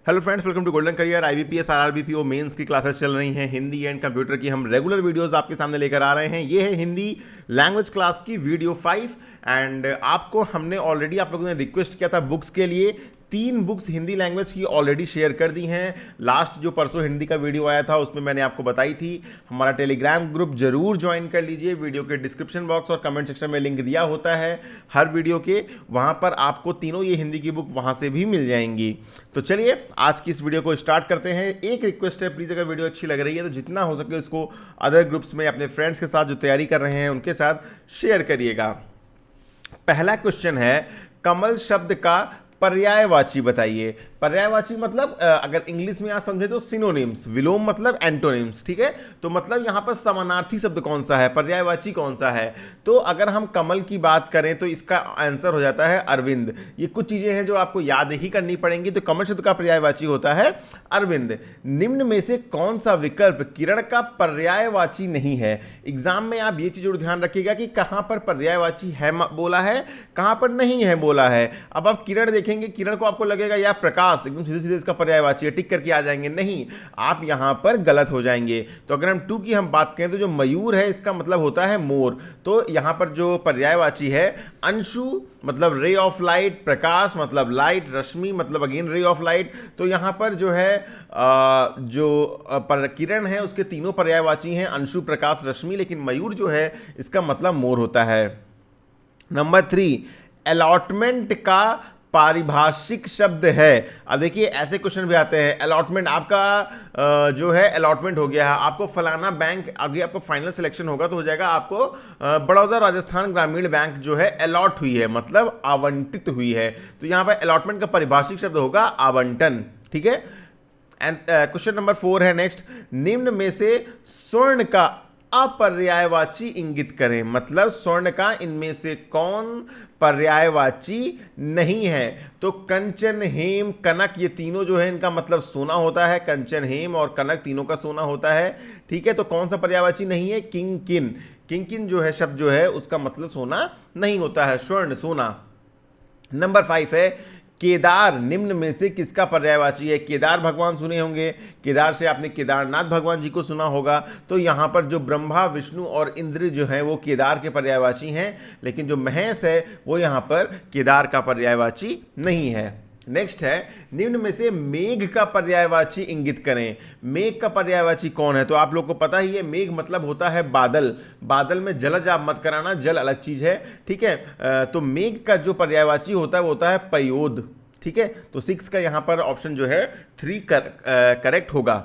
Hello friends, welcome to Golden Career. IBPS RRB PO mains की classes चल रही हैं। हिंदी एंड कंप्यूटर की हम रेगुलर वीडियोस आपके सामने लेकर आ रहे हैं। ये है हिंदी लैंग्वेज क्लास की वीडियो 5 एंड आपको हमने ऑलरेडी, आप लोगों ने रिक्वेस्ट किया था बुक्स के लिए। 3 बुक्स हिंदी लैंग्वेज की ऑलरेडी शेयर कर दी हैं। लास्ट जो परसों हिंदी का वीडियो आया था उसमें मैंने आपको बताई थी। हमारा टेलीग्राम ग्रुप जरूर ज्वाइन कर लीजिए। वीडियो के डिस्क्रिप्शन बॉक्स और कमेंट सेक्शन में लिंक दिया होता है हर वीडियो के, वहाँ पर आपको तीनों ये हिंदी की बुक वहाँ से भी मिल जाएंगी। तो चलिए आज की इस वीडियो को स्टार्ट करते हैं। एक रिक्वेस्ट है, प्लीज़ अगर वीडियो अच्छी लग रही है तो जितना हो सके उसको अदर ग्रुप्स में अपने फ्रेंड्स के साथ जो तैयारी कर रहे हैं उनके साथ शेयर करिएगा। पहला क्वेश्चन है, कमल शब्द का पर्यायवाची बताइए। पर्यायवाची मतलब अगर इंग्लिश में आप समझे तो सिनोनिम्स, विलोम मतलब एंटोनिम्स। ठीक है, तो मतलब यहां पर समानार्थी शब्द कौन सा है, पर्यायवाची कौन सा है। तो अगर हम कमल की बात करें तो इसका आंसर हो जाता है अरविंद। ये कुछ चीजें हैं जो आपको याद ही करनी पड़ेंगी। तो कमल शब्द का पर्यायवाची होता है अरविंद। निम्न में से कौन सा विकल्प किरण का पर्यायवाची नहीं है। एग्जाम में आप ये चीज जरूर ध्यान रखिएगा कि कहां पर पर्यायवाची है बोला है, कहां पर नहीं है बोला है। अब आप किरण देखेंगे, किरण को आपको लगेगा या प्रकाश, एकदम सीधे सीधे इसका पर्यायवाची है, टिक करके आ जाएंगे। नहीं, आप यहां पर गलत हो जाएंगे। तो अगर हम 2 की हम बात करें तो जो मयूर है इसका मतलब होता है मोर। तो यहां पर जो पर्यायवाची है अंशु मतलब रे ऑफ लाइट, प्रकाश मतलब लाइट, रश्मि मतलब अगेन रे ऑफ लाइट। तो यहां पर जो है किरण है उसके तीनों पर्यायवाची हैं, अंशु, प्रकाश, रश्मि, लेकिन मयूर जो है इसका मतलब मोर होता है। नंबर 3, अलॉटमेंट का पारिभाषिक शब्द है। अब देखिए ऐसे क्वेश्चन भी आते हैं। अलॉटमेंट आपका जो है अलॉटमेंट हो गया है, आपको फलाना बैंक, आगे आपको फाइनल सिलेक्शन होगा तो हो जाएगा आपको बड़ौदा राजस्थान ग्रामीण बैंक जो है अलॉट हुई है, मतलब आवंटित हुई है। तो यहां पर अलॉटमेंट का पारिभाषिक शब्द होगा आवंटन। ठीक है, एंड क्वेश्चन नंबर 4 है नेक्स्ट, निम्न में से स्वर्ण का अपर्यायवाची इंगित करें। मतलब स्वर्ण का इनमें से कौन पर्यायवाची नहीं है। तो कंचन, हेम, कनक, ये तीनों जो है इनका मतलब सोना होता है। कंचन, हेम और कनक तीनों का सोना होता है। ठीक है, तो कौन सा पर्यायवाची नहीं है, किंकिन। किंकिन जो है शब्द जो है उसका मतलब सोना नहीं होता है, स्वर्ण, सोना। नंबर 5 है, केदार निम्न में से किसका पर्यायवाची है। केदार भगवान सुने होंगे, केदार से आपने केदारनाथ भगवान जी को सुना होगा। तो यहां पर जो ब्रह्मा, विष्णु और इंद्र जो है वो केदार के पर्यायवाची हैं, लेकिन जो महेश है वो यहां पर केदार का पर्यायवाची नहीं है। नेक्स्ट है, निम्न में से मेघ का पर्यायवाची इंगित करें। मेघ का पर्यायवाची कौन है। तो आप लोग को पता ही है, मेघ मतलब होता है बादल। बादल में जलज आप मत कराना, जल अलग चीज है। ठीक है, तो मेघ का जो पर्यायवाची होता है वो होता है पयोद। ठीक है, तो 6 का यहां पर ऑप्शन जो है 3 करेक्ट होगा।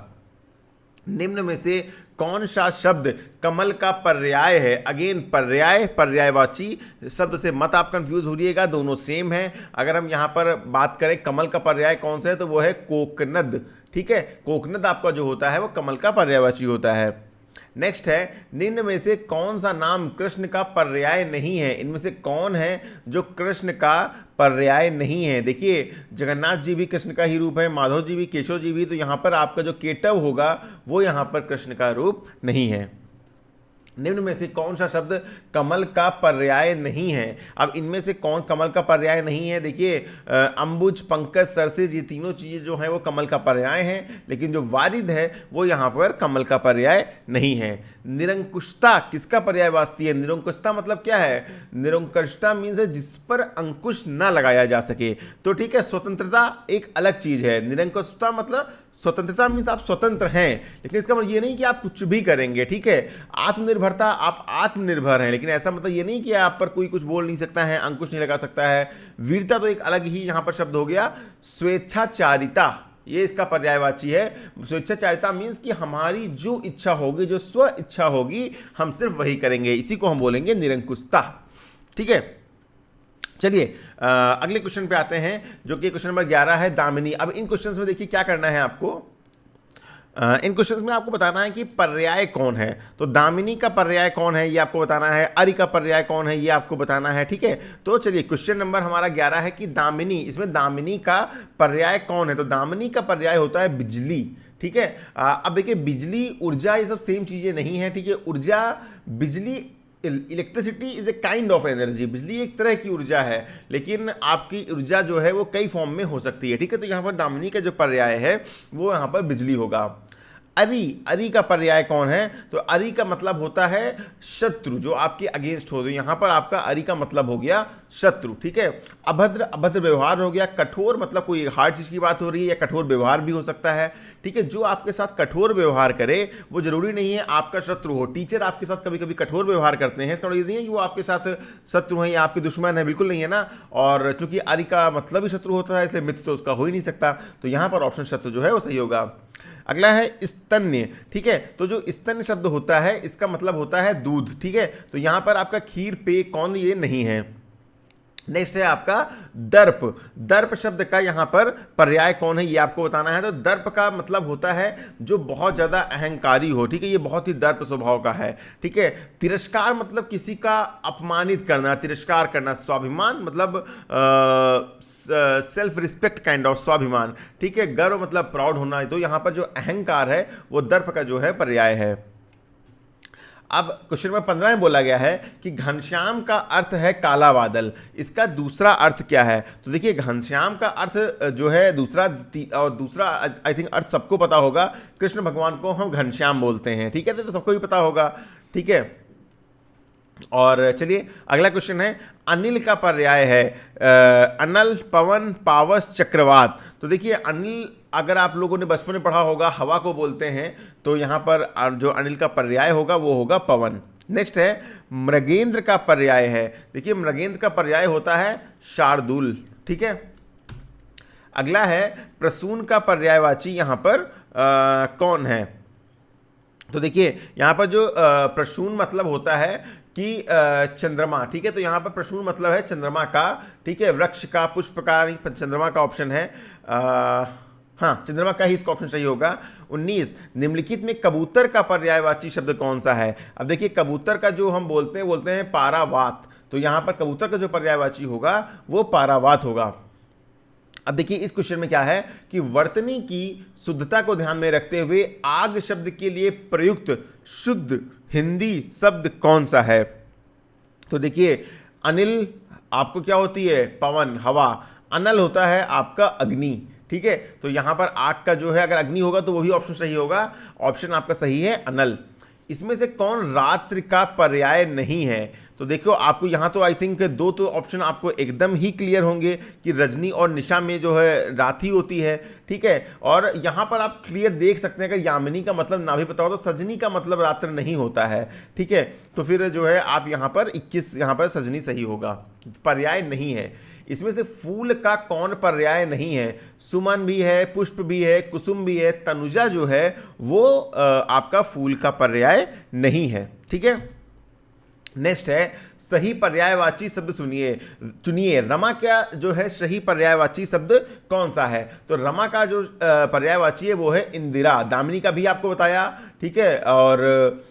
निम्न में से कौन सा शब्द कमल का पर्याय है। अगेन पर्याय, पर्यायवाची शब्द से मत आप कंफ्यूज हो रहिएगा, दोनों सेम है। अगर हम यहां पर बात करें कमल का पर्याय कौन सा है तो वो है कोकनद। ठीक है, कोकनद आपका जो होता है वो कमल का पर्यायवाची होता है। नेक्स्ट है, निम्न में से कौन सा नाम कृष्ण का पर्याय नहीं है। इनमें से कौन है जो कृष्ण का पर्याय नहीं है। देखिए जगन्नाथ जी भी कृष्ण का ही रूप है, माधव जी भी, केशव जी भी। तो यहां पर आपका जो केटव होगा वो यहां पर कृष्ण का रूप नहीं है। निम्न में से कौन सा शब्द कमल का पर्याय नहीं है। अब इनमें से कौन कमल का पर्याय नहीं है। देखिए अंबुज, पंकज, सरसिज, ये तीनों चीजें जो हैं वो कमल का पर्याय हैं, लेकिन जो वारिद है वो यहाँ पर कमल का पर्याय नहीं है। निरंकुशता किसका पर्यायवाची है। निरंकुशता मतलब क्या है, निरंकुशता मीन्स है जिस पर अंकुश न लगाया जा सके। तो ठीक है, स्वतंत्रता एक अलग चीज है। निरंकुशता मतलब स्वतंत्रता मीन्स आप स्वतंत्र हैं, लेकिन इसका मतलब ये नहीं कि आप कुछ भी करेंगे। ठीक है, आत्मनिर्भरता, आप आत्मनिर्भर हैं, लेकिन ऐसा मतलब ये नहीं कि आप पर कोई कुछ बोल नहीं सकता है, अंकुश नहीं लगा सकता है। वीरता तो एक अलग ही यहां पर शब्द हो गया। स्वेच्छाचारिता ये इसका पर्यायवाची है। स्वेच्छाचारिता मीन्स कि हमारी जो इच्छा होगी, जो स्व इच्छा होगी, हम सिर्फ वही करेंगे, इसी को हम बोलेंगे निरंकुशता। ठीक है, चलिए अगले क्वेश्चन पे आते हैं जो कि क्वेश्चन नंबर 11 है, दामिनी। अब इन क्वेश्चंस में देखिए क्या करना है आपको। इन क्वेश्चंस में आपको बताना है कि पर्याय कौन है। तो दामिनी का पर्याय कौन है ये आपको बताना है, अरि का पर्याय कौन है ये आपको बताना है। ठीक है, तो चलिए क्वेश्चन नंबर हमारा 11 है कि दामिनी, इसमें दामिनी का पर्याय कौन है। तो दामिनी का पर्याय होता है बिजली। ठीक है, अब देखिए बिजली, ऊर्जा, ये सब सेम चीजें नहीं है। ठीक है, ऊर्जा, बिजली electricity is a kind of energy, बिजली एक तरह की ऊर्जा है, लेकिन आपकी ऊर्जा जो है वो कई फॉर्म में हो सकती है, ठीक है। तो यहाँ पर दामिनी का जो पर्याय है वो यहाँ पर बिजली होगा। अरि, अरि का पर्याय कौन है? तो अरि का मतलब होता है शत्रु, जो आपके अगेंस्ट हो। तो यहां पर आपका अरि का मतलब हो गया शत्रु, ठीक है। अभद्र, अभद्र व्यवहार हो गया। कठोर मतलब कोई हार्ड चीज की बात हो रही है, या कठोर व्यवहार भी हो सकता है, ठीक है। जो आपके साथ कठोर व्यवहार करे वो जरूरी नहीं है आपका शत्रु हो। टीचर आपके साथ कभी कभी कठोर व्यवहार करते हैं, इसका मतलब नहीं है कि वो आपके साथ शत्रु है या आपके दुश्मन है, बिल्कुल नहीं है ना। और चूंकि अरि का मतलब ही शत्रु होता है, इसलिए मित्र तो उसका हो ही नहीं सकता। तो यहां पर ऑप्शन शत्रु जो है वो सही होगा। अगला है स्तन्य, ठीक है। तो जो स्तन्य शब्द होता है इसका मतलब होता है दूध, ठीक है। तो यहां पर आपका खीर, पेय, कौन, ये नहीं है। नेक्स्ट है आपका दर्प। दर्प शब्द का यहां पर पर्याय कौन है ये आपको बताना है। तो दर्प का मतलब होता है जो बहुत ज्यादा अहंकारी हो, ठीक है, ये बहुत ही दर्प स्वभाव का है, ठीक है। तिरस्कार मतलब किसी का अपमानित करना, तिरस्कार करना। स्वाभिमान मतलब सेल्फ रिस्पेक्ट काइंड ऑफ स्वाभिमान, ठीक है। गर्व मतलब प्राउड होना। तो यहां पर जो अहंकार है वो दर्प का जो है पर्याय है। अब क्वेश्चन नंबर 15 में बोला गया है कि घनश्याम का अर्थ है काला बादल, इसका दूसरा अर्थ क्या है? तो देखिए घनश्याम का अर्थ जो है दूसरा आई थिंक अर्थ सबको पता होगा। कृष्ण भगवान को हम घनश्याम बोलते हैं, ठीक है, तो सबको भी पता होगा, ठीक है। और चलिए अगला क्वेश्चन है, अनिल का पर्याय है अनल, पवन, पावस, चक्रवात। तो देखिए अनिल अगर आप लोगों ने बचपन में पढ़ा होगा हवा को बोलते हैं, तो यहां पर जो अनिल का पर्याय होगा वो होगा पवन। नेक्स्ट है मृगेंद्र का पर्याय है। देखिए मृगेंद्र का पर्याय होता है शार्दूल, ठीक है। अगला है प्रसून का पर्यायवाची यहां पर कौन है? तो देखिए यहां पर जो प्रसून मतलब होता है कि चंद्रमा, ठीक है। तो यहां पर प्रसून मतलब है चंद्रमा का, ठीक है, वृक्ष का, पुष्प का, चंद्रमा का ऑप्शन है। हाँ, चंद्रमा का ही इसका ऑप्शन सही होगा। 19, निम्नलिखित में कबूतर का पर्यायवाची शब्द कौन सा है? अब देखिए कबूतर का जो हम बोलते हैं पारावात। तो यहां पर कबूतर का जो पर्यायवाची होगा वो पारावात होगा। अब देखिए इस क्वेश्चन में क्या है कि वर्तनी की शुद्धता को ध्यान में रखते हुए आग शब्द के लिए प्रयुक्त शुद्ध हिंदी शब्द कौन सा है? तो देखिए अनिल आपको क्या होती है? पवन, हवा। अनल होता है आपका अग्नि, ठीक है। तो यहां पर आग का जो है अगर अग्नि होगा तो वही ऑप्शन सही होगा। ऑप्शन आपका सही है अनल। इसमें से कौन रात्रि का पर्याय नहीं है? तो देखो आपको यहां तो आई थिंक दो तो ऑप्शन आपको एकदम ही क्लियर होंगे कि रजनी और निशा में जो है रात ही होती है, ठीक है। और यहां पर आप क्लियर देख सकते हैं अगर यामिनी का मतलब ना भी पता हो तो सजनी का मतलब रात्र नहीं होता है, ठीक है। तो फिर जो है आप यहां पर 21 यहां पर सजनी सही होगा, पर्याय नहीं है। इसमें से फूल का कौन पर्याय नहीं है? सुमन भी है, पुष्प भी है, कुसुम भी है, तनुजा जो है वो आपका फूल का पर्याय नहीं है, ठीक है। नेक्स्ट है सही पर्यायवाची शब्द चुनिए। रमा का जो है सही पर्यायवाची शब्द कौन सा है? तो रमा का जो पर्यायवाची है वो है इंदिरा। दामिनी का भी आपको बताया, ठीक है। और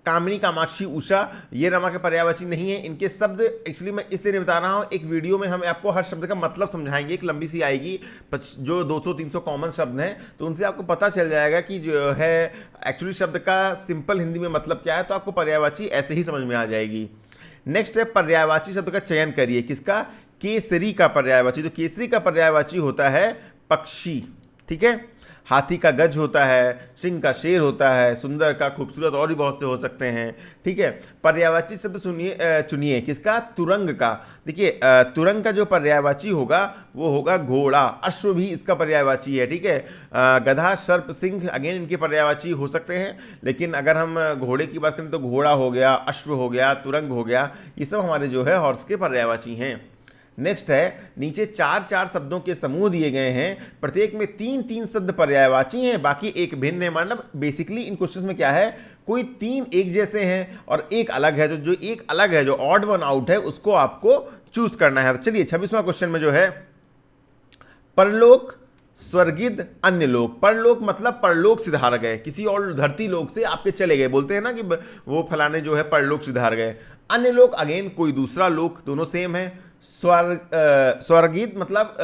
कामिनी, कामाक्षी, उषा, ये रमा के पर्यायवाची नहीं है। इनके शब्द एक्चुअली मैं इसलिए नहीं बता रहा हूं, एक वीडियो में हम आपको हर शब्द का मतलब समझाएंगे, एक लंबी सी आएगी जो 200-300 कॉमन शब्द हैं, तो उनसे आपको पता चल जाएगा कि जो है एक्चुअली शब्द का सिंपल हिंदी में मतलब क्या है। तो आपको पर्यायवाची ऐसे ही समझ में आ जाएगी। नेक्स्ट है पर्यायवाची शब्द का चयन करिए। किसका? केसरी का पर्यायवाची। तो केसरी का पर्यायवाची होता है पक्षी, ठीक है। हाथी का गज होता है, सिंह का शेर होता है, सुंदर का खूबसूरत, और भी बहुत से हो सकते हैं, ठीक है। पर्यायवाची शब्द चुनिए। किसका? तुरंग का। देखिए तुरंग का जो पर्यायवाची होगा वो होगा घोड़ा। अश्व भी इसका पर्यायवाची है, ठीक है। गधा, सर्प, सिंह अगेन इनके पर्यायवाची हो सकते हैं, लेकिन अगर हम घोड़े की बात करें तो घोड़ा हो गया, अश्व हो गया, तुरंग हो गया, ये सब हमारे जो है हॉर्स के पर्यायवाची हैं। नेक्स्ट है नीचे 4-4 शब्दों के समूह दिए गए हैं, प्रत्येक में 3-3 शब्द पर्यायवाची हैं, बाकी एक भिन्न है। मतलब बेसिकली इन क्वेश्चंस में क्या है, कोई 3 एक जैसे हैं और एक अलग है। तो जो एक अलग है, जो ऑड वन आउट है, उसको आपको चूज करना है। तो चलिए 26वां क्वेश्चन में जो है परलोक, स्वर्गिद, अन्य लोक। परलोक मतलब परलोक सिधार गए, किसी और धरती लोक से आपके चले गए, बोलते हैं ना कि वो फलाने जो है परलोक सिधार गए। अन्य लोक अगेन कोई दूसरा लोक, दोनों सेम है। स्वर्गित मतलब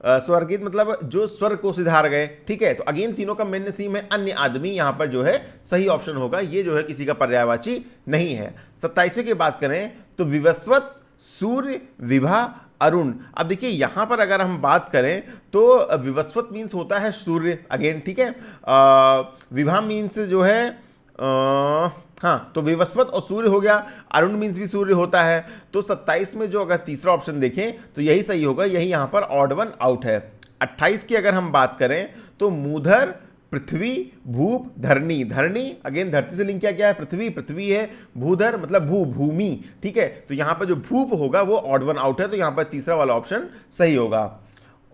स्वर्गित मतलब जो स्वर्ग को सिधार गए, ठीक है। तो अगेन तीनों का मेन सीम है अन्य आदमी, यहां पर जो है सही ऑप्शन होगा, ये जो है किसी का पर्यायवाची नहीं है। 27वें की बात करें तो विवस्वत, सूर्य, विभा, अरुण। अब देखिए यहां पर अगर हम बात करें तो विवस्वत मीन्स होता है सूर्य अगेन, ठीक है। विभा मीन्स जो है हाँ, तो विवस्वत और सूर्य हो गया, अरुण मीन्स भी सूर्य होता है। तो 27 में जो अगर तीसरा ऑप्शन देखें तो यही सही होगा, यही यहां पर ऑड वन आउट है। 28 की अगर हम बात करें तो मूधर, पृथ्वी, भूप, धरणी। धरणी अगेन धरती से लिंक किया गया है, पृथ्वी पृथ्वी है, भूधर मतलब भूमि, ठीक है। तो यहां पर जो भूप होगा वो ऑड वन आउट है, तो यहां पर तीसरा वाला ऑप्शन सही होगा।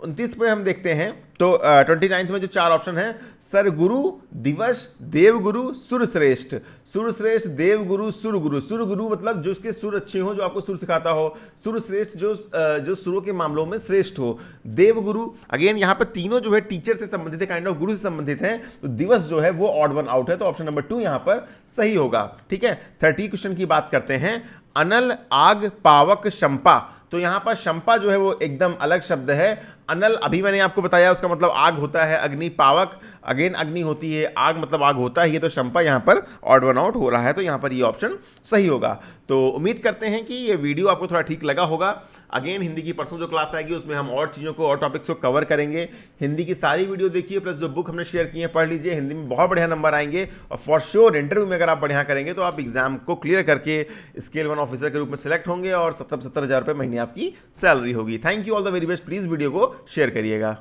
29 पे हम देखते हैं तो 29 में जो चार ऑप्शन है, सरगुरु, दिवस, देवगुरु, सुरश्रेष्ठ। सुरश्रेष्ठ, देवगुरु, सुरगुरु। सुरगुरु मतलब जो उसके सुर अच्छे हो, जो आपको सुर सिखाता हो। सुरश्रेष्ठ जो सुरों के मामलों में श्रेष्ठ हो। देवगुरु अगेन यहाँ पर तीनों जो है टीचर से संबंधित है, काइंड ऑफ गुरु से संबंधित है। तो दिवस जो है वो ऑड वन आउट है, तो ऑप्शन नंबर 2 यहाँ पर सही होगा, ठीक है। 30 क्वेश्चन की बात करते हैं, अनल, आग, पावक, शंपा। तो यहां पर शंपा जो है वो एकदम अलग शब्द है। अनल अभी मैंने आपको बताया उसका मतलब आग होता है, अग्नि, पावक अगेन अग्नि होती है, आग मतलब आग होता है, ये तो शंपा यहां पर ऑड वन आउट हो रहा है, तो यहां पर ये ऑप्शन सही होगा। तो उम्मीद करते हैं कि ये वीडियो आपको थोड़ा ठीक लगा होगा। अगेन हिंदी की परसों जो क्लास आएगी उसमें हम और चीज़ों को और टॉपिक्स को कवर करेंगे। हिंदी की सारी वीडियो देखिए, प्लस जो बुक हमने शेयर की है पढ़ लीजिए, हिंदी में बहुत बढ़िया नंबर आएंगे और फॉर श्योर इंटरव्यू में अगर आप बढ़िया करेंगे तो आप एग्जाम को क्लियर करके स्केल 1 ऑफिसर के रूप में सिलेक्ट होंगे और 70,000 रुपये महीने आपकी सैलरी होगी। Thank you, all the very best. Please video को शेयर करिएगा।